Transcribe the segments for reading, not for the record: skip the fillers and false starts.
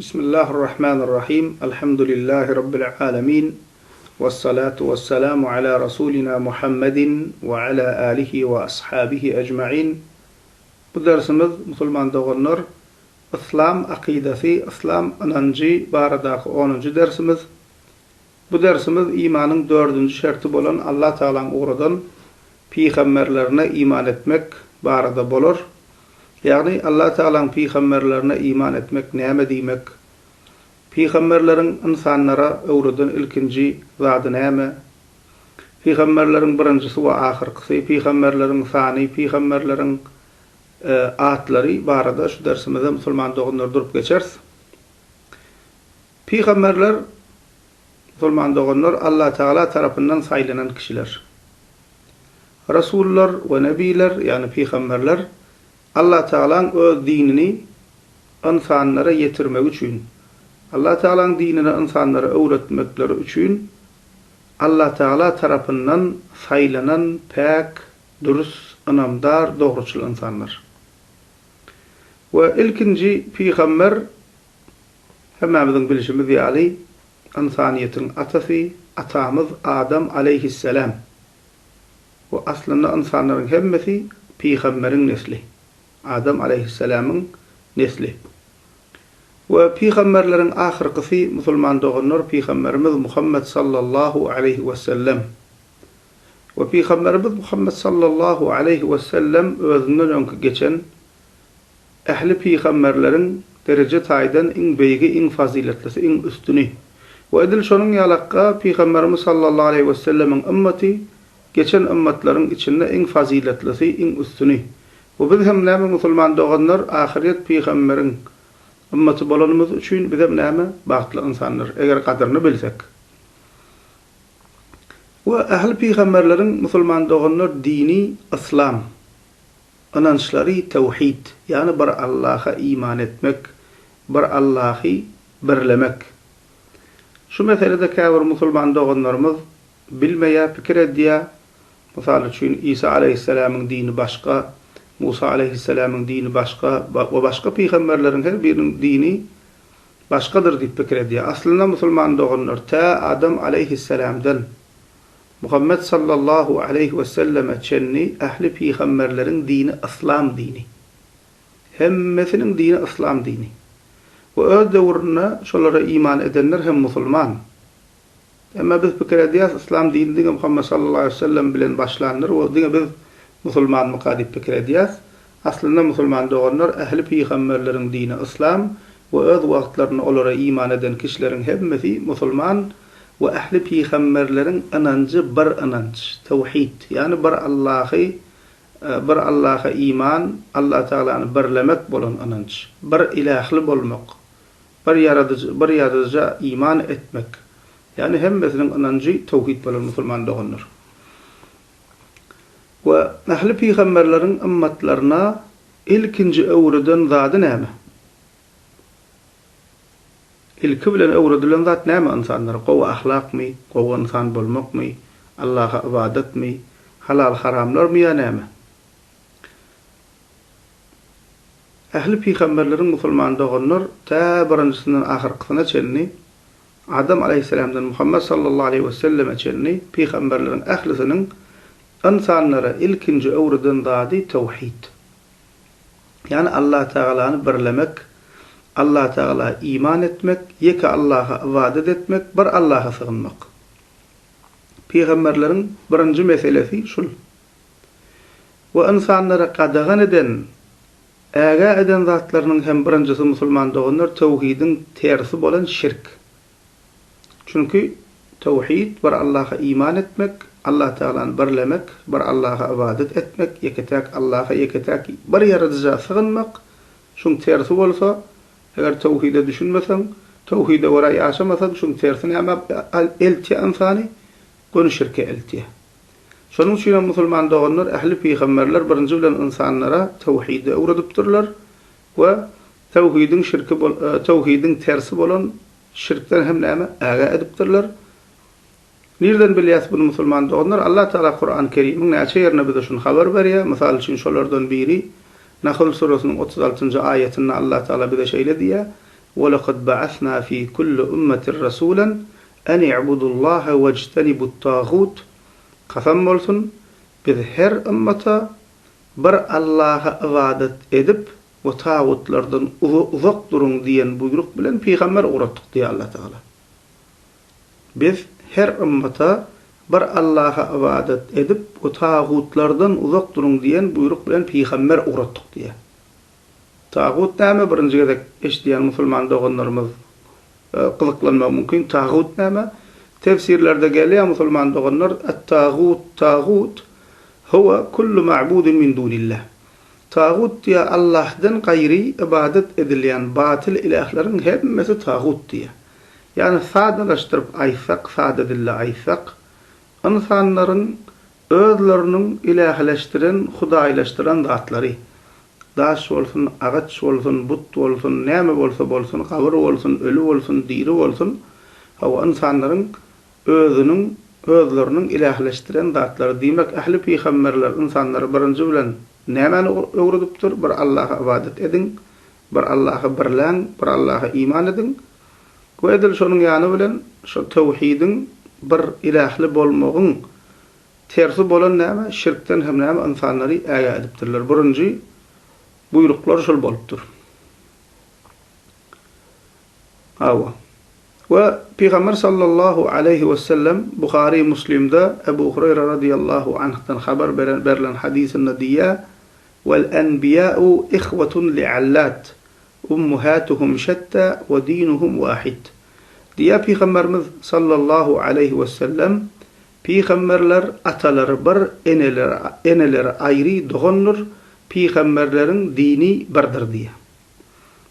Bismillahirrahmanirrahim. Elhamdülillahi Rabbil alemin. Vessalatu vesselamu ala Rasulina Muhammedin ve ala alihi ve ashabihi ecma'in. Bu dersimiz Musulman doğanlar İslam akidesi, İslam inancı baradaki 10. dersimiz. Bu dersimiz imanın 4. şerti bolan Allah Teala'nın uğradan peygamberlerine iman etmek barada bolur. Yani Allah Teala'nın peygamberlerine iman etmek näme diýmek? Peygamberlerin insanlara öwreden ilkinji zady näme? Peygamberlerin birinjisi we ahyrkysy, peygamberlerin sany, peygamberlerin atlary barada şu dersimizde musulman doganlar durup geçeriz. Peygamberler, musulman doganlar Allah Teala tarapyndan saýlanan kişiler. Rasullar we nebiler, yani peygamberler Allah Teala'nın öz dinini insanlara yetirmek üçün, Allah Teala'nın dinini insanlara öwretmekleri üçün Allah Teala tarapyndan saýlanan pak, dürüst, anamdar, dogruçul insanlar. Ve ilkinji peygamber hemmamizin bilişimiz ýaly insaniyetin atasy, atamız Adam aleyhisselam. Ve aslında insanların hemmesi peygamberin nesli. Adam aleyhisselamın nesli. Ve peygamberlerin ahyrkysy musulman doğanlar peygamberimiz Muhammed sallallahu aleyhi ve sellem. Ve peygamberimiz Muhammed sallallahu aleyhi ve sellem özünden öňkü geçen ehli peygamberlerin derece taýdan iň beýigi, iň faziletlisi, iň üstüni. Ve edil şonuň ýalakka peygamberimiz sallallahu aleyhi ve sellemin ümmeti geçen ümmetlerin içinde iň faziletlisi, iň üstüni. Bu biz hem näme musulman doğanlar ahiret peygamberin ümmeti bolanymız üçin biz hem näme bagtly insanlar eger kadyryny bilsek. Ve ahli peygamberlerin musulman doğanlar dini İslam, inançlary tevhid, yani bir Allah'a iman etmek, bir Allah'ı birlemek. Şu meselede käbir musulman doğanlarımız bilmeýär, pikir edýär. Mysal üçin İsa aleyhisselamyň dini başga, Musa aleyhisselamyň dini başga we başga peygamberlerin her birinin dini başgadyr diýip pikir edýär. Aslında musulman doğanlar ta Adam aleyhisselamdan Muhammed sallallahu aleyhi ve selleme çenni ahli peygamberlerin dini İslam dini. Hemmesinin dini İslam dini. Ve öz döwrüne şolara iman edenler hem musulman. Ama biz pikir edýäs İslam dini Muhammed sallallahu aleyhi ve sellem bilen başlanır we diňe biz musulman mukadip pikir edýäs. Aslında musulman doğanlar ahli peygamberlerin dini İslam ve öz wagtlaryny olara iman eden kişilerin hemmesi musulman ve ahli peygamberlerin inancı bir inanç, tevhid, yani bir Allah'a iman, Allah Teala'ny birlemek bolan inanç, bir ilahly bolmak, bir yaradyjy iman etmek. Yani hemmesinin inancı tevhid bolan musulman doğanlar. Ve ahli peygamberlerin ümmetlerine ilkinci öwreden zady näme? İlki bilen öwredilen zat näme insanlara? Gowy ahlakmy, gowy insan bolmakmy, Allah'a ibadetmy, halal haramlarmy ýa näme? Ahli peygamberlerin musulman doğanlar ta birinjisinden ahyrkysyna çenni Adam aleyhisselamdan Muhammed sallallahu aleyhi ve selleme çenni peygamberlerin ahlisinin insanlara ilkinci öwreden zady tevhid. Yani Allah Teala'ny birlemek, Allah Teala iman etmek, yeke Allah'a ibadet etmek, bir Allah'a sığınmak. Peygamberlerin birinci meselesi şul. Ve insanlara qadagan eden, äga eden zatlarynyň hem birinjisi musulman doğanlar tevhidin tersi bolan şirk. Çünkü tevhid bir Allah'a iman etmek, Allah Teala'ny birlemek, bir Allah'a ibadet etmek, yeketek Allah'a yeketek bir yaradyjyga sığınmak. Şuň tersi bolsa, eger tevhide düşünmeseň, tevhide wara ýaşamasaň, şuň tersine ama elti insany gonu şirke elti. Şonuň üçin musulman doğanlar ahli peygamberler birinji bilen insanlara tevhide öwredipdirler we tevhidin tersi bolan şirkden hem näme äga edipdirler. Nerden bilýäs bunu musulman doğanlar? Allah Teala Kur'an-ı Kerim'in näçe ýerine bize şunu haber berýär. Mysal üçin şolardan biri Nahl surasının 36. ayetinde Allah Teala bize şeýle diýär: وَلَقَدْ بَعَثْنَا فِي كُلِّ أُمَّةٍ رَسُولًا أَنِ اعْبُدُوا اللّٰهَ وَاجْتَنِبُوا الطَّاغُوتَ. Kasam bolsun, biz her ümmete bir Allah'a ibadet edip ve tağutlardan uzak durun diyen buyruk bilen peygamber uğrattık diye Allah Teala. Biz her ümmete bir Allah'a ibadet edip ve tağutlardan uzak durun diyen buyruk bilen peygamber uğrattık diye. Tağut näme birinji gezek eşdiýän musulman doganlarymyz gyzyklanmak mümkin. Tağut näme? Tefsirlerde gelýär musulman doganlar at-tağut huwa kullu ma'budin min dunillah. Tağut diye Allah'dan gayri ibadet edilýän batil ilahlaryň hemmesi tağut diye. Yani sadalaşdyrıp aýsak, sada dille aýsak, insanlaryň özleriniň ilahleşdiren, hudaýlaşdyran zatlary. Daş bolsun, agaç bolsun, but bolsun, näme bolsa bolsun, kabir bolsun, ölü bolsun, diri bolsun, hawa insanlaryň özleriniň ilahleşdiren zatlary. Diýmek ähli peýgamberler insanlary birinji bilen näme öwredipdir? Bir Allah'a ibadet edin, bir Allah'a birläň, bir Allah'a iman edin. Bu edil şonuň ýany bilen şu tawhidiň bir ilahly bolmagyň tersi bolan näme? Şirkden hem näme insanlary äge edipdirler. Birinji buyruklar şol bolupdyr. Hawa. Ve Peygamber sallallahu aleyhi ve sellem Buhari Müslim'de Ebu Hureyre radıyallahu anh'tan haber berilen hadisinde diye vel enbiya'u ihvetun li'allat ummuhatuhum şetta ve dinuhum vahid. Diye Peygamberimiz sallallahu aleyhi ve sellem Peygamberler ataları bir, eneleri ayrı doğanlar, Peygamberlerin dini birdir diye.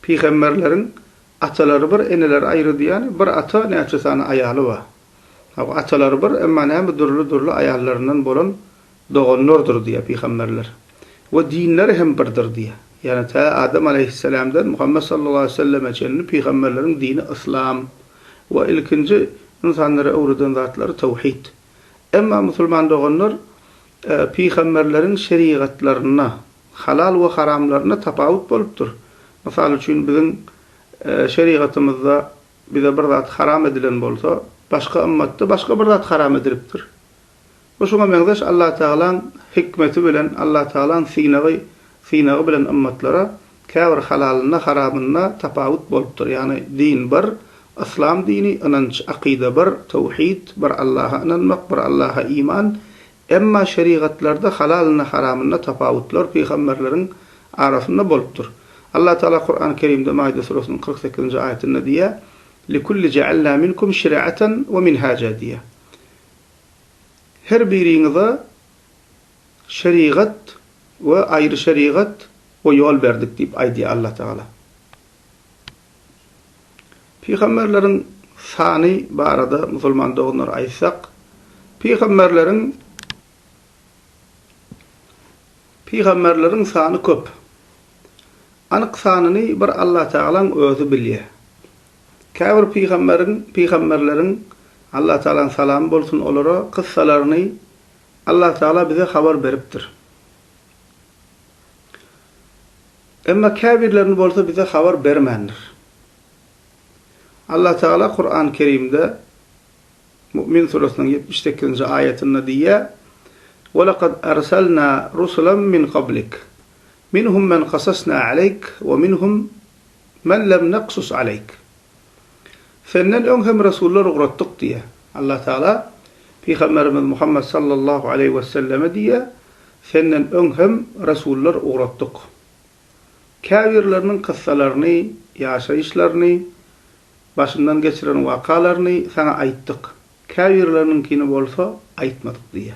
Peygamberlerin ataları bir, eneleri ayrı diýany bir ata näçe sany aýaly bar. Hawa ataları bir, emma näme durly aýallarinden bolan doğanlardyr diýe Peygamberler. We dinleri hem birdir diýe. Yani ta Adem aleyhisselamdan Muhammed sallallahu aleyhi ve selleme çenli Peygamberlerin dini İslam ve ilkinci insanlara öwreden zatlary tawhid. Emma musulman doğanlar Peygamberlerin şeriatlaryna, halal ve haramlaryna tapawut bolupdyr. Mysal üçin bizim şeriatımızda bize bir zat haram edilen bolsa, başka ümmetde başka bir zat haram edilipdir. Bu şoňa meňzeş Allah Teala'nın hikmeti bilen, Allah Teala'nın sinagy bilen ümmetlere käbir halalyna, haramyna tapawut bolupdyr. Yani din bir, İslam dini, inanç, akide bir, tawhid, bir Allah'a inanmak, bir Allah'a iman. Emma şeriatlarda halalyna, haramyna tapawutlar peygamberlerin arasynda bolupdyr. Allah Teala Kur'an-ı Kerim'de Maide surasının 48. ayetinde diye "Likulli cealna minkum şeri'aten ve minhaca" diye. Her biriňize şeriat ve ayrı şeriat ve yol berdik diýip aýdy Allah Teala. Peygamberlerin sany barada musulman doganlar aýsak, peygamberlerin sany köp. Anyk sanyny bir Allah Teala'nın özü bilýär. Käbir peygamberlerin Allah Teala'nın salam bolsun olara kıssalaryny Allah Teala bize haber beripdir. Emma käbirlerin bolsa bize haber bermendir. Allah Teala Kur'an-ı Kerim'de Mü'min surasının 78. ayetinde diye وَلَقَدْ أَرْسَلْنَا رُسُلًا مِنْ قَبْلِكَ minhum men qasasna aleyk ve minhum men lem naqsus aleyk. Senden öňhem rasullar uğrattık diye Allah Teala Peygamberimiz Muhammed sallallahu aleyhi ve selleme diye senden öňhem rasullar uğrattık. Kâfirleriniň kıssalaryny, ýaşaýyşlaryny, başyndan geçiren wakalarny sana aýtdyk. Kâfirlerininkini bolsa aýtmadyk diye.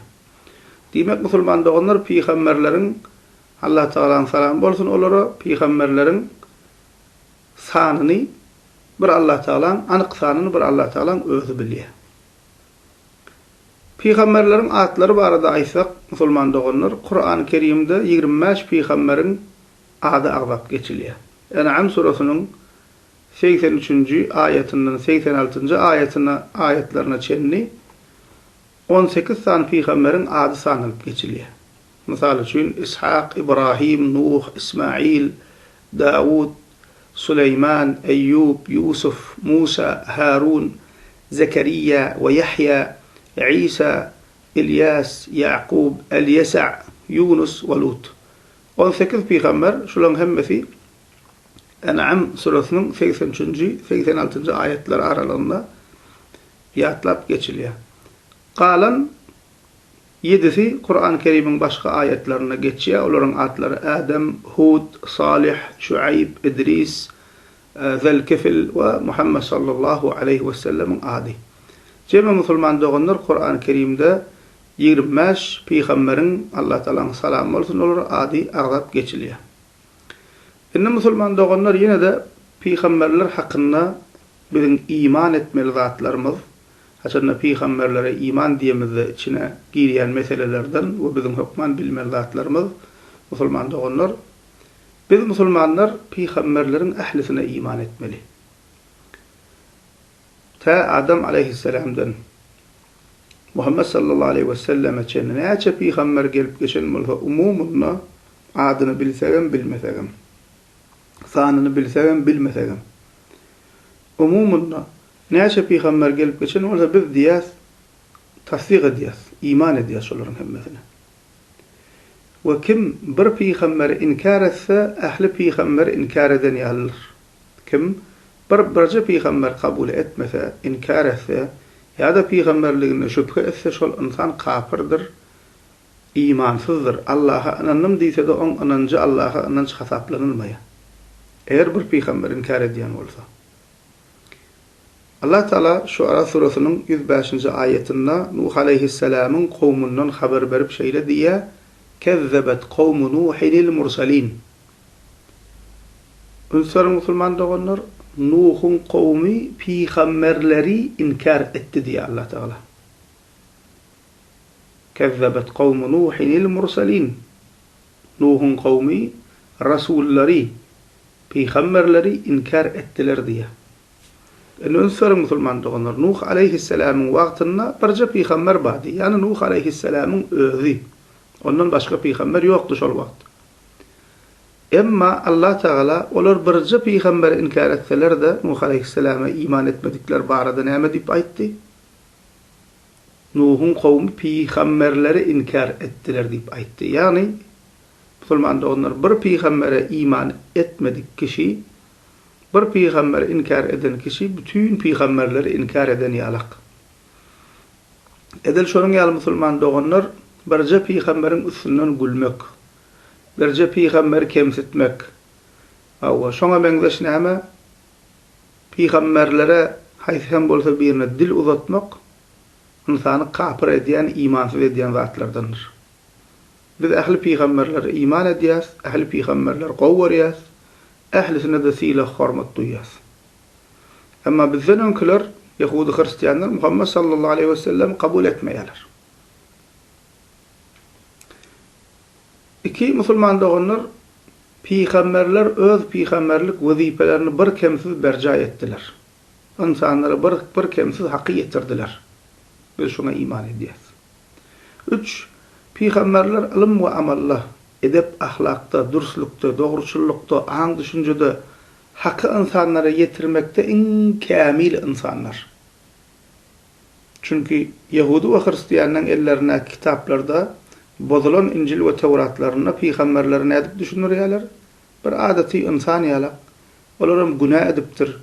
Diýmek musulman doganlar peygamberleriň Allah Teala'nın salam bolsun olara peygamberlerin sanyny bir Allah Teala'nın anyk sanyny bir Allah Teala'nın özü bilýär. Peygamberlerin atlary barada aýsak, musulman doganlar Kur'an-ı Kerim'de 25 peygamberin ady agzap geçilýär. En'am surasynyň 83. ayetinden 86. ayetlerine çenli 18 tane peygamberin ady sanylyp geçilýär. Misal üçin İshak, İbrahim, Nuh, İsmail, Davud, سليمان، أيوب، يوسف، موسى، هارون، زكريا ويحيى، عيسى، إلياس، يعقوب، اليسع، يونس ولوط. on 8 پیغمبر şolan hemmesi En'am surasının 83. 86. ayetler aralığında yatlap geçiliyor. Qalan 7'si Kur'an-ı Kerim'in başka ayetlerine geçiyor. Onların adları Adem, Hud, Salih, Şuayb, İdris, Zelkifil ve Muhammed sallallahu aleyhi ve sellem'in adı. Cemi Müslüman doğanlar Kur'an-ı Kerim'de 25 peygamberin Allah Teala'nın salamı olsun olur adı ağzap geçiliyor. İnne Müslüman doğanlar yine de peygamberler hakkında bizim iman etmeli zatlarımız, haçanna peygamberlere iman diyemizde içine giriyen meselelerden ve bizim hükman bilmeli zatlarımız Müslüman doğanlar. Biz Müslümanlar peygamberlerin ehlisine iman etmeli. Ta Adem aleyhisselam'dan Muhammed sallallahu aleyhi ve sellem için neçe peygamber gelip geçen mulfa umumuna adını bilsegem bilmesegem, sanını bilsegem bilmesegem. Umumuna neçe peygamber gelip geçen mulfa biz diyas, tasdik ediyas, iman ediyas onların hemmesine. Ve kim bir peygamber inkar etse, ehli peygamber inkar eden yalır. Kim birce peygamber kabul etmese, inkar etse, ya da peygamberliğine şüphe etse şol insan kafirdir, imansızdır. Allah'a inanım deyse de on inancı Allah'a inanç hesaplanılmaya. Eğer bir peygamber inkar ediyen olsa. Allah Teala Şuara surasının 105. ayetinde Nuh aleyhisselamın kavmundan haber verip şeyle diye kezzebet kavmu Nuh'il mursalin. Ünsar Müslüman doğanlar Nuh'un kavmi peygamberleri inkar etti diye Allah Teala. Kezzebet kavmu Nuh'il mursalin. Nuh'un kavmi rasulleri, peygamberleri inkar ettiler diye. Ünsar Müslüman doğanlar Nuh aleyhisselamın vaktinde birce peygamber vardı. Yani Nuh aleyhisselamın özü. Ondan başka peygamber yoktu şol vakt. Emma Allah Teala olar birce peygamber inkar etseler de Nuh aleyhisselama iman etmedikler barada näme dip aytdy? Nuh'un kavmi peygamberleri inkar ettiler dip aytdy. Yani Müslüman onlar bir peygambere iman etmedik kişi, bir peygamber inkar eden kişi bütün peygamberleri inkar eden yalak. Edel şonun yal Müslüman doğanlar birce peygamberin üstünden gülmek, birce peygamber kemsitmek. Awa şoňa beňzeş näme? Peygamberlere haýsem bolsa birine dil uzatmak, insany kafir edýän, imansyz edýän zatlardandyr. Biz ähli peygamberlere iman edýäs, ähli peygamberler gowwarýas, ählisine de sila hormat duýýas. Emma bizden öňkiler, Yahudi Hristiýanlar Muhammed sallallahu aleyhi ve sellem kabul etmeýärler. İki Müslüman doğanlar peygamberler öz peygamberlik wezipelerini bir kemsiz berca ettiler. İnsanlara bir kemsiz haqqy yetirdiler. Biz şuna iman edýäs. 3. Peygamberler ilim we amalla, edep ahlakta, durslukta, dogruçullukta, aň düşünjede haqqy insanlara yetirmekde en kamil insanlar. Çünkü Yahudi we Hristiýanlaryň ellerine kitaplarda bozulan İncil ve Tevratlarına peygamberler ne edip düşünürýärler? Bir adati insan ýalar. Olaram günah edipdir,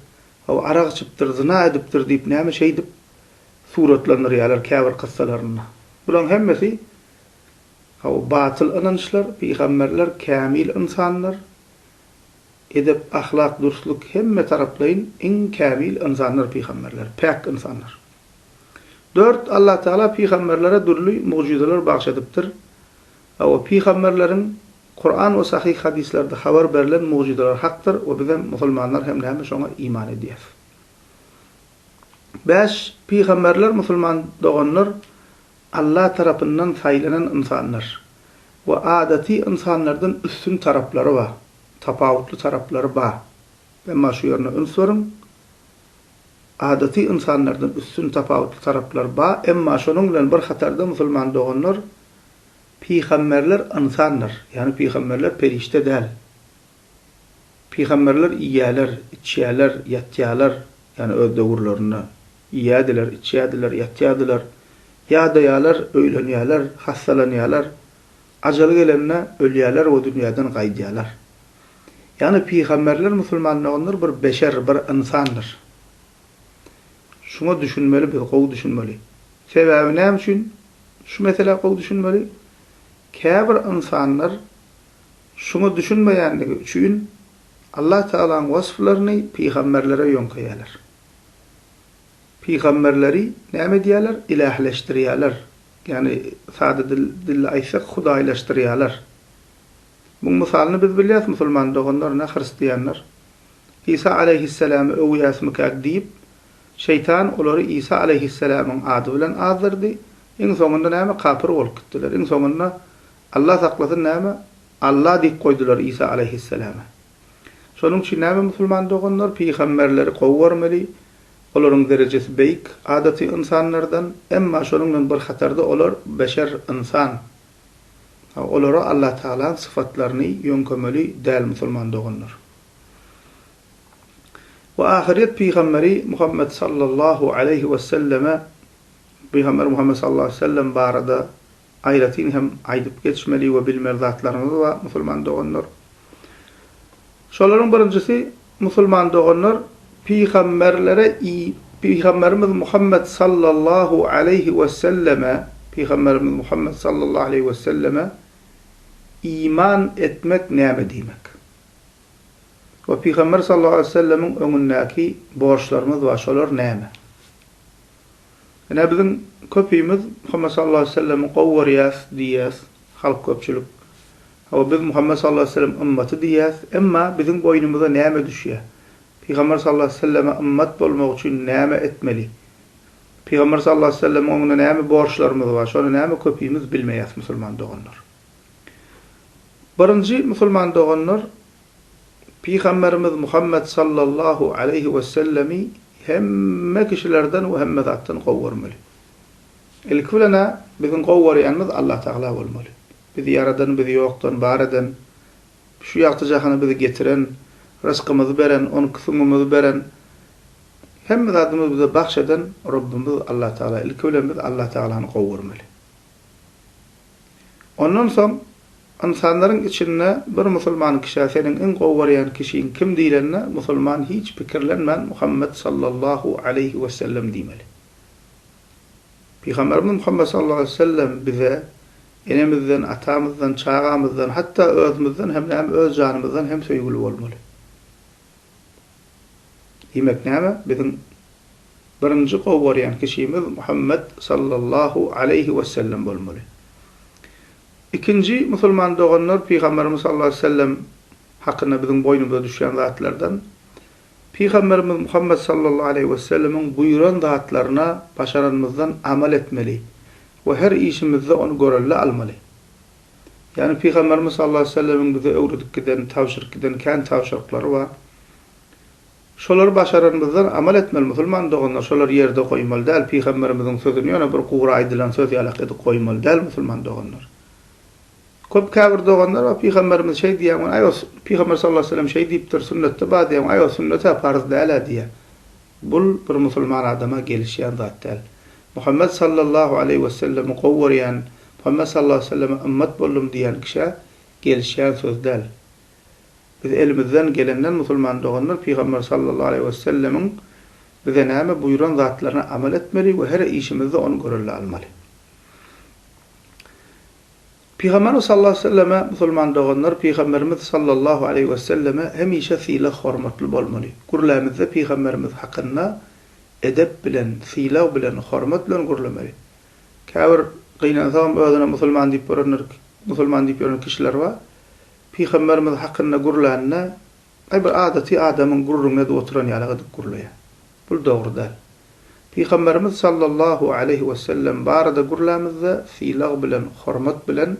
o araq içipdir, zina edipdir diýip näme şey dip suratlanyrýarlar käbir kıssalaryna. Bulan hemmesi o batyl inançlar, peygamberler kamil insanlar, edep, ahlak, dursluk hemme taraplaýyn en kamil insanlar peygamberler, pak insanlar. 4. Allah Teala peygamberlere durly mucizeler bagşadypdyr. O peygamberlerin Kur'an ve sahih hadislerde haber berilen mucizeler haktır ve bizim Müslümanlar hem näme şoňa iman edýär. 5. Peygamberler Müslüman doğanlar Allah tarapyndan saýlanan insanlar ve adati insanlardan üstün tarapları var, tapawutly tarapları var. Emma şu ýerine ünsürüm, adati insanlardan üstün tapawutly taraplar ba, emma şonuň bilen bir hatarda Müslüman doğanlar peygamberler insanlar, yani peygamberler perişte değil. Peygamberler iýäler, içýäler, ýatýalar, yani öz döwürlerini iýädiler, içýädiler, ýatýadylar. Ýadaýalar, öýlenýäler, hassalanýalar. Ajaly gelenne ölýäler we dünýäden gaýdýalar. Yani peygamberler musulmanlar bir beşer, bir insandır. Şuna düşünmeli, bir gowy düşünmeli. Sebebi näme üçin? Şu mesele gowy düşünmeli. Käbir insanlar şunu düşünmeýänligi üçin Allah Taala'nın wasflaryny peygamberlere ýonkaýarlar. Peygamberleri näme diýerler? İlahleşdirýärler. Yani sade dil aýsak hudaýlaşdyrýarlar. Bu misalyny biz bilýäs musulman doganlar, Hristiýanlar. İsa aleyhisselamy öwýäsmikak diýip, şeytan olary İsa aleyhisselamyň ady bilen azdyrdy. Iň soňunda näme? Kafir bolup gitdiler. Iň soňunda Allah saklasyn näme? Allah diýip goýdular İsa aleyhisselama. Şonuň üçin näme musulman doganlar peygamberleri gowwarmaly. Olaryň derejesi beýik, adaty insanlardan, emma şonuň bir hatarda olar beşer insan. Olara Allah Taala'nın sıfatlaryny ýönkömeli däl musulman doganlar. Ve ahiret peygamberi Muhammed sallallahu aleyhi ve selleme Peygamber Muhammed sallallahu aleyhi ve sellem barada aýratyn hem aýdyp geçmeli we bilmeli zatlaryny we musulman doganlar. Şolaryň birincisi musulman doganlar Peygamberimiz Muhammed sallallahu aleyhi ve selleme iman etmek näme diýmek? Ve Peygamber sallallahu aleyhi ve sellemin öňündäki borçlarymız we şolar näme? Ene biziň köpüýmiz Muhammed sallallahu aleyhi ve sellemi gowwarýas diýäs, halk köpçülük. Hawa biz Muhammed sallallahu aleyhi ve sellem ümmaty diýäs, emma biziň boýnumyza näme düşýär? Peygamber sallallahu aleyhi ve selleme ümmet bolmak üçin näme etmeli? Peygamber sallallahu aleyhi ve sellem oňuna näme borçlarymyz bar? Şonu näme köpüýmiz bilmeýäs musulman doganlar. Birinji musulman doganlar Peygamberimiz Muhammed sallallahu aleyhi ve sellemi hemme kişilerden we hemme zatdan gowwarmaly. Ilki bilene biziň gowwarýanymyz Allah Taala bolmaly. Bizi yaradan, bizi ýokdan, baradan, şu ýagty jahany bizi getiren, rızkımızı beren, onu kısmımızı beren, hem zatımızı bize bahşeden Rabbimiz Allah Taala. İlki bilen biz Allah Taala'ny gowwarmaly. Ondan soň insanlaryň içinde bir musulman kişi, senin en gowwarýan kişiň kim diýilenne, musulman hiç pikirlenmän Muhammed sallallahu aleyhi ve sellem diýmeli. Peygamberimiz Muhammed sallallahu aleyhi ve sellem bize enemizden, atamızdan, çağamızdan, hatta özümizden hem öz canımızdan hem söýgüli bolmaly. Demek näme? Biziň birinji gowwarýan kişimiz Muhammed sallallahu aleyhi ve sellem bolmaly. İkinci musulman doganlar Peygamberimiz sallallahu aleyhi ve sellem hakkında biziň boýnumyza düşýän zatlardan Peygamberimiz Muhammed sallallahu aleyhi ve sellemin buyuran zatlaryna başaranymyzdan amal etmeli we her işimizde onu görelle almaly. Yani Peygamberimiz sallallahu aleyhi ve sellemin bize öwredikden, tawşyrykdan kän tawşyrklary bar. Şolar başaranymyzdan amal etmeli musulman doganlar, şolar ýerde goýmaly däl. Peygamberimiziň sözüni ýöne bir gowra aýdylan söz ýalak edip goýmaly däl musulman doganlar. Köp käbir doganlar we Peygamberimiz şey diýen, aýos Peygamber sallallahu aleyhi ve sellem şey diýipdir, sünnetde bar diýen, aýos sünnete farz däl diýär. Bul bir musulman adama gelişýän zat däl. Muhammed sallallahu aleyhi ve sellem gowwarýan, Muhammed sallallahu aleyhi ve sellem ümmet boldum diýen kişi gelişýän söz däl. Biz elimizden gelenden musulman doganlar Peygamber sallallahu aleyhi ve sellemin bize näme buyuran zatlaryna amal etmeli we her işimizde onu görelle almaly. Peygamber sallallahu aleyhi ve selleme musulman doganlar Peygamberimiz sallallahu aleyhi ve selleme hemişe sila hormatly bolmaly. Gurlamyzda Peygamberimiz hakynda edep bilen, sila bilen, hormat bilen gurlamaly. Käbir gynansaň özüne musulman diýip görünür kişiler bar. Peygamberimiz hakkında gurlanna bir adati adamın gurruna da oturan ýalaga gurlaýar. Bu dogry däl. Peygamberimiz sallallahu aleyhi ve sellem barada gurlamyzda silag bilen, hormat bilen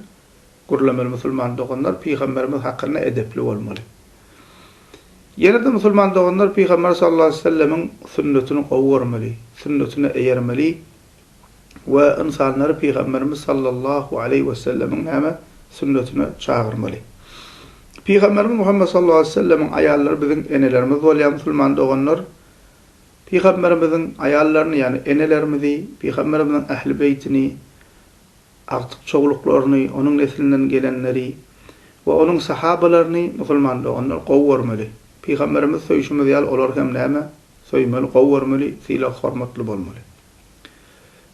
gurlamaly musulman doganlar Peygamberimiz hakkında edepli bolmaly. Ýene-de musulman doganlar Peygamber sallallahu aleyhi ve sellemin sünnetini gowwarmaly, sünnetini eýermeli we insanlary Peygamberimiz sallallahu aleyhi ve sellemin näme sünnetine çağırmaly. Peygamberimiz Muhammed sallallahu aleyhi ve sellem'in ayalları bizim enelerimiz bolýan musulman doganlar. Peygamberimizin ayallarını yani enelerimizi, Peygamberimizin ehli beytini, artık çoğuluklarını, onun neslinden gelenleri ve onun sahabalarını musulman doganlar gowwarmaly. Peygamberimiz söýüşimiz ýaly olar hem näme? Söýmeli, gowwarmaly, sila hormatly bolmaly.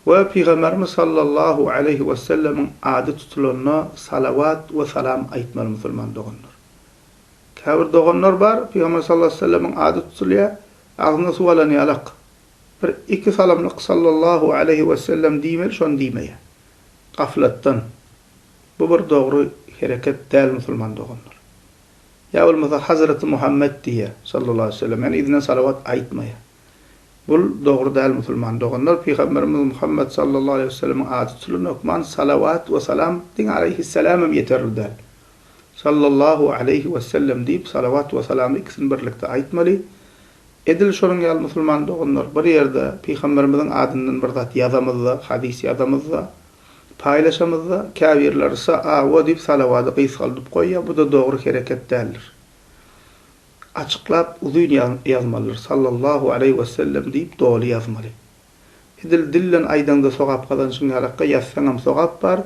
Ve Peygamberimiz sallallahu aleyhi ve sellem'in ady tutulanna salavat ve salam aýtmaly musulman doganlar. Käbir doganlar bar, Peygamber sallallahu aleyhi ve sellem'in ady tutulýar, agzyna suwalan ýalak. Bir iki salamlyk sallallahu aleyhi ve sellem diýmeli, şonu diýmeýär. Gaflatdan. Bu bir dogry hereket däl musulman doganlar. Ya bolmasa Hazreti Muhammed diýär sallallahu aleyhi ve sellem, yani idine salavat aýtmaýar. Bu dogry däl musulman doganlar. Peygamberimiz Muhammed sallallahu aleyhi ve sellem'in ady tutulan okman salavat ve salam diň aleyhisselam yeterli. Sallallahu aleyhi ve sellem diýip salavat ve salam ikisini birlikde aýtmaly. Edil şonuň ýaly musulman doganlar bir ýerde Peygamberimizin adyndan bir zat ýazamyzda, hadis ýazamyzda, paýlaşamyzda käbirler sa'a diýip salawady gysgaldyp goýýar. Bu da dogry hereket däldir. Açıklap uzun ýazmalylar. Sallallahu aleyhi ve sellem diýip doly ýazmaly. Edil dillen aýdanda sogap galanşyň ýalakka ýazsaňam sogap bar.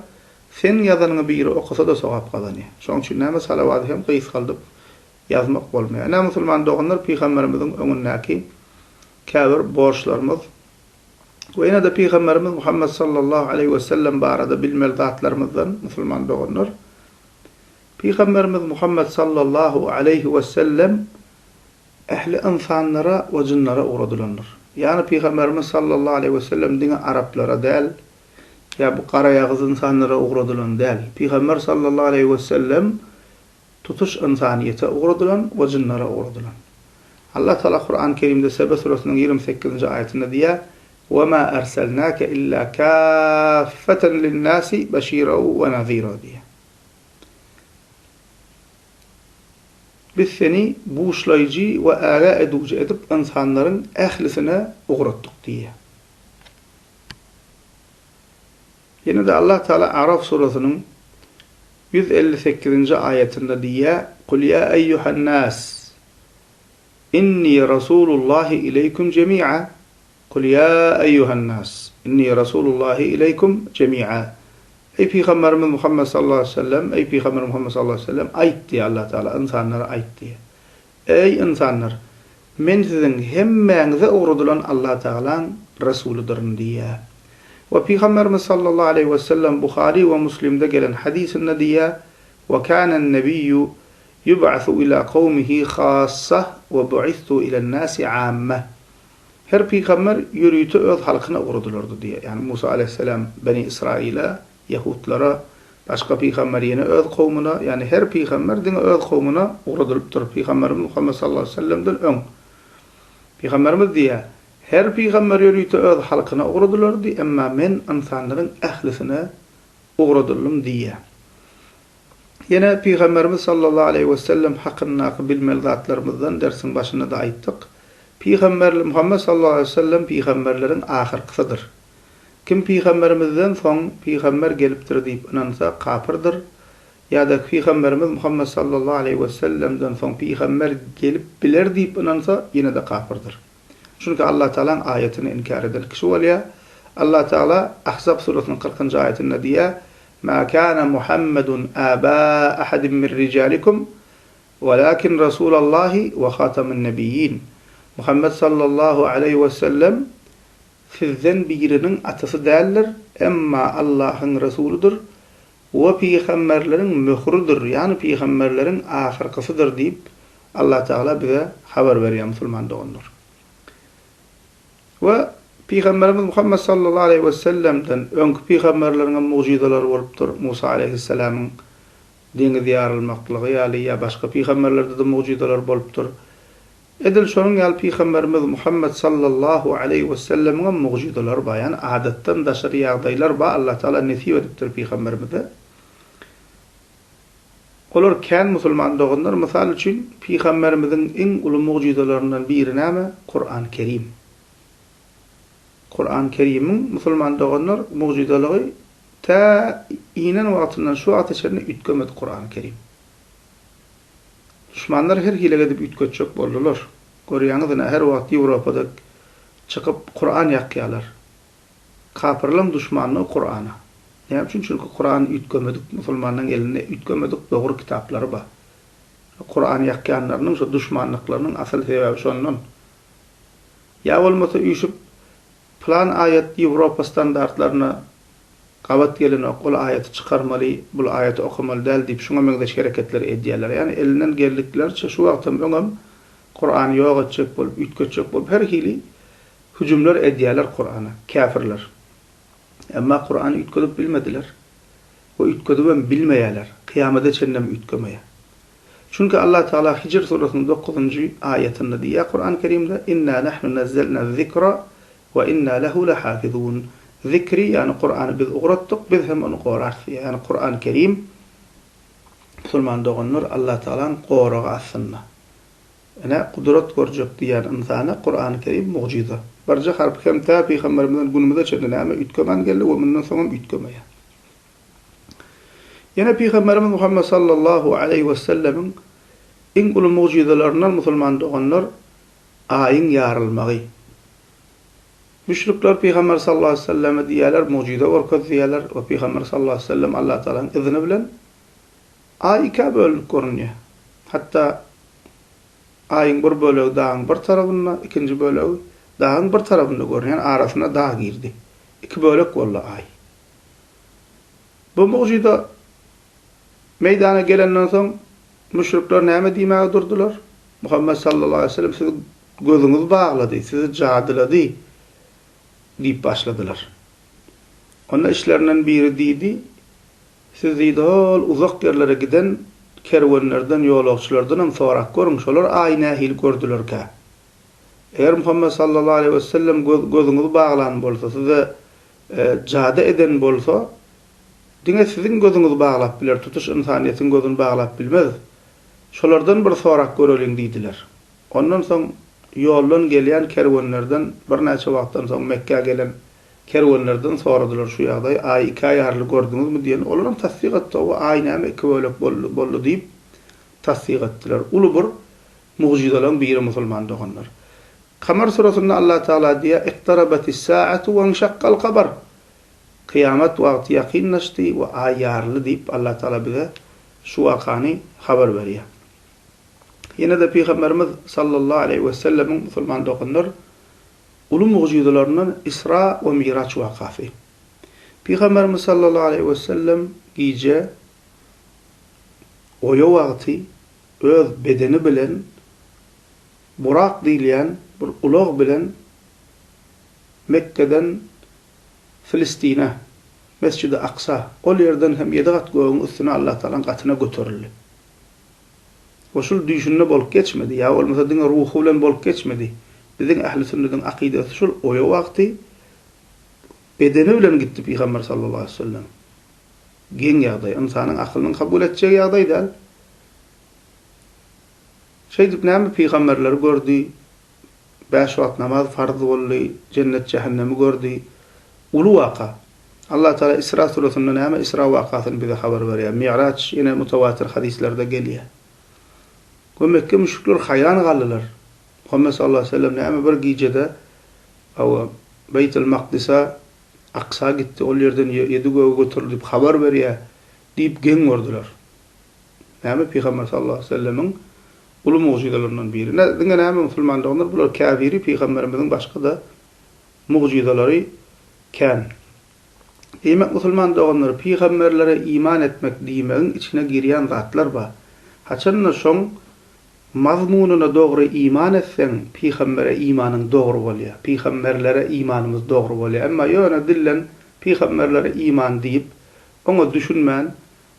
Sen ýazanyňy biri okusa da sogap galanýar. Şoň üçin näme salawady hem gysgaldyp ýazmak bolmaýar. Näme musulman doganlar Peygamberimiziň öňündäki käbir borçlarymyz we ýene de Peygamberimiz Muhammed sallallahu aleyhi ve sellem barada bilmeli zatlarymyzdan musulman doganlar. Peygamberimiz Muhammed sallallahu aleyhi ve sellem ehli insanlara we jinnlara uğradylanlar. Yani Peygamberimiz sallallahu aleyhi ve sellem diňe Araplara däl, ya bu qara ýagyz insanlara uğradylan däl. Peygamber sallallahu aleyhi ve sellem tutuş insaniýete uğradylan we jinnlara uğradylan. Allah Taala Kur'an-ı Kerimde Sebe surasının 28. ayetinde diýär: "Ve ma erselnake illa kaffeten lin-nasi beşiran ve nazira" diýär. Biz seni buğuşlayıcı ve aga educu edip insanların ehlisine uğrattık diye. Yine de Allah Teala Araf surasının 158. ayetinde diye: "Kul ya eyyuhan nas inni rasulullahi ileykum cemi'a." Kul ya eyyuhan nas inni rasulullahi ileykum cemi'a. Ey Peygamberimiz Muhammed sallallahu aleyhi ve sellem, ey Peygamber Muhammed sallallahu aleyhi ve sellem ayt diye Allah Teala insanlara ayt diye. Ey insanlar, men sizin hemmeňize uğradylan Allah Teala'nın resuludyr diye. Ve Peygamberimiz sallallahu aleyhi ve sellem Buhari ve Müslim'de gelen hadisinde diye: "Ve kânen nebiyyü yub'asu ila kavmihi khassa ve bu'istu ilen nasi 'amme." Her peygamber yürüyütü öz halkına uğradylyrdy diye. Yani Musa aleyhisselam Beni İsrail'e, Yahudlara, başka peygamber yine öz kavmuna, yani her peygamber dine öz kavmuna uğradylypdyr. Peygamberimiz Muhammed sallallahu aleyhi ve sellem'den öň. Peygamberimiz diye her peygamber yürüyütü öz halkına uğradylyrdy, emma men insanların ehlisine uğradylym diye. Yine Peygamberimiz sallallahu aleyhi ve sellem hakkında bilmeli zatlarımızdan dersin başında da ayttık. Peygamber Muhammed sallallahu aleyhi ve sellem peygamberlerin ahirkisidir. Kim peygamberimizden soň peygamber gelipdir diýip inansa kafirdir. Ya da peygamberimiz Muhammed sallallahu aleyhi ve sellem'den soň peygamber gelip biler diýip inansa yine de kafirdir. Çünkü Allah Teala'nın ayetini inkar eden kişi bolýar. Allah Teala Ahzab surasının 40. ayetinde diýär: "Ma kana Muhammedun aba ahadin min rijalikum, walakin Rasulullahi ve khatamun nebiyyin." Muhammed sallallahu aleyhi ve sellem sizden birinin atasy däldir, emma Allah'ın resuludur we peygamberlerin mührüdür, yani peygamberlerin ahirkisidir diýip Allah Teala bize haber berýär musulman doganlar. Ve Peygamberimiz Muhammed sallallahu aleyhi ve sellem'den öňkü peygamberleriň mucizeleri bolupdyr. Musa aleyhisselam'ın deňiz ýarylmaklygy ýaly başga peygamberlerde de mucizeler bolupdyr. Edil şonuň ýaly Peygamberimiz Muhammed sallallahu aleyhi ve sellem'e mucizeler bayan adatdan daşary ýagdaýlar ba Allah Teala nesip edipdir peygamberimize. Olar kän musulman doganlar mysal üçin peygamberimiziň iň uly mucizelerinden biri näme? Kur'an-ı Kerim. Kur'an-ı Kerim'in musulman doganlar mucizeligi ta inen wagtyndan şu wagta çenine ütgemedi Kur'an-ı Kerim. Düşmanlar her hile edip ütköçük boldular. Görýäňiz her wagt Ýewropada çykyp Kur'an ýakýarlar. Kapyrlaryň düşmanyny Kur'ana. Näme üçin? Çünki Kur'an ütkömedik, musulmanyň eline ütkömedik dogry kitaplary bar. Kur'an ýakýanlarynyň şu düşmanlyklarynyň asl sebebi şondan. Ya bolmasa üýşüp plan ayet Ýewropa standartlaryna gabat gelen okul ayeti çıkarmaly, bul ayeti okumaly däl diýip şoňa meňdeş hereketler edýärler. Ýani elinden geldiklerçe şu wagtym öňem Kur'an ýok etjek bolup, ütköçek bolup her hili hüjümler edýärler Kur'ana, kafirler. Emma Kur'an ütködüp bilmediler. O ütködüp bilmeýärler. Kıyamada çennem ütkömeýär. Çünkü Allah Teala Hicr surasının 9. ayetinde diýär Kur'an-ı Kerimde inna nahnu nazzalna zikra ve inna lehu lahafizun. Zikri yani Kur'an'ı biz uğrattık, biz hem onu qorarız. Yani Kur'an-ı Kerim musulman doğunlar Allah Teala'nın qorağı aslında. Yani kudret görjek diýär insana Kur'an-ı Kerim mucize. Barja harp hem ta peygamberimizden günümizde çenene ama ütkömen geldi ve bundan sonra ütkömeýär. Yana Peygamberimiz Muhammed sallallahu aleyhi ve sellemin en ulu mucizelerinden musulman doğanlar aýyň ýarylmagy. Müşrikler Peygamber sallallahu aleyhi ve selleme diýerler mucize orkaz diýerler we Peygamber sallallahu aleyhi ve sellem Allah Taala'nın izni bilen aý iki bölük görünýär. Hatta aýyň bir bölegi dağın bir tarapyna, ikinji bölegi dağın bir tarapyna görünýär, arasyna dağ girdi. İki bölek boldy aý. Bu mucize meydana gelenden soň müşrikler näme diýmäge durdular? Muhammed sallallahu aleyhi ve sellem sizi gözüňiz baglady, sizi jadylady diýip başladylar. Onda işlerinden biri diýdi, siz diýdi, uzak yerlere giden kerwenlerden, ýolagçylardan sorak görüň, şolar aýna hil gördüler-kä. Eger Muhammed sallallahu aleyhi ve sellem gözüňiz baglan bolsa, size jada eden bolsa, diňe sizin gözüňiz baglap biler, tutuş insaniýetiň gözüni baglap bilmez. Şolardan bir sorak görelim diýdiler. Ondan soň ýoldan gelýän kerwenlerden bir näçe wagtdan soň Mekke'ye gelen kerwenlerden soradylar şu ýagdaý, aý iki aýarly gördüňizmi diýen. Olaram tasdiq etdi, o aýnamy iki bölek boldy diýip tasdiq etdiler. Ulu bir mucizalaryň biri musulman doganlar. Kamar surasynda Allah Taala diýär: "Iqtarabatis saatu wa inshaqqal qabr." Kıyamet wagty ýakynlaşdy we aýarly diýip Allah Taala bize şu wakany habar berýär. Yine de Peygamberimiz sallallahu aleyhi ve sellemin musulman doganlar ulu mucizelerinden Isra ve Miraç wakasy. Peygamberimiz sallallahu aleyhi ve sellem giýje oýa wagty öz bedeni bilen Burak diýilen bir ulag bilen Mekke'den Filistin'e, Mescid-i Aqsa, ol yerden hem 7 kat göğün üstüne Allah Teala'nın katına götürüldü. O şul düşünle bolup geçmedi ya, olmasa diňe ruhu bilen bolup geçmedi. Biziň ähli sünnetin akidesi şul oýa wagty bedeni bilen gitdi Peygamber sallallahu aleyhi ve sellem. Geň ýagdaý, insanyň akylynyň kabul etjegi ýagdaý däl. Şeýdip näme peygamberleri gördü, 5 wagt namaz farz boldy, cennet cehennemi gördü. Ulu waka. Allah Teala Isra surasynda näme Isra wakasyny bize habar berýär. Mi'raç ýene mutawatir hadislerde gelýär. Bu Mekke müşrikler haýran galdylar. Muhammed sallallahu aleyhi ve sellem näme bir gijede aw Beytul Maqdis'a Aqsa gitdi, ol yerden 7 göwe götürüldip habar berýär diýip geň gördüler. Näme Peygamber sallallahu aleyhi ve sellemin ulu mucizelerinden biri. Näme musulman doganlar bular kafiri, Peygamberimizin başga da mucizeleri kän. Demek musulman doganlar peygamberlere iman etmek diýmegiň içine girýän zatlar bar. Haçanna şoň mazmununa dogry iman etsen, peygambere imanyň dogry bolýar. Peygamberlere imanymyz dogry bolýar. Emma ýöne dillen peygamberlere iman diýip, oňa düşünmän,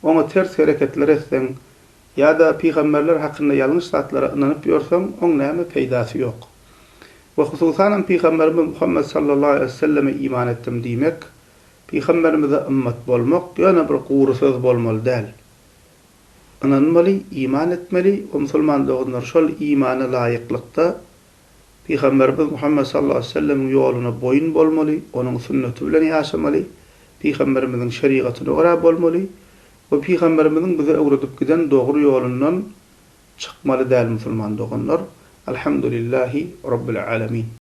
oňa ters hereketler etsen, ýa-da peygamberler hakynda ýalňyş zatlara inanyp ýörsen, oň näme peýdasy ýok. Ve hususan Peygamberimiz Muhammed sallallahu aleyhi ve selleme iman ettim diýmek, Peygamberimize ümmet bolmak ýöne bir gowru söz bolmaly däl. Inanmaly, iman etmeli, o musulman doganlar şol imana laýyklykda Peygamberimiz Muhammed sallallahu aleyhi ve sellem ýoluna boyun bolmaly, onuň sünneti bilen ýaşamaly, Peygamberimiziň şeriatyna gara bolmaly we Peygamberimiziň bize öwredip giden dogry ýolundan çykmaly däl musulman doganlar. Elhamdülillahi Rabbil alamin.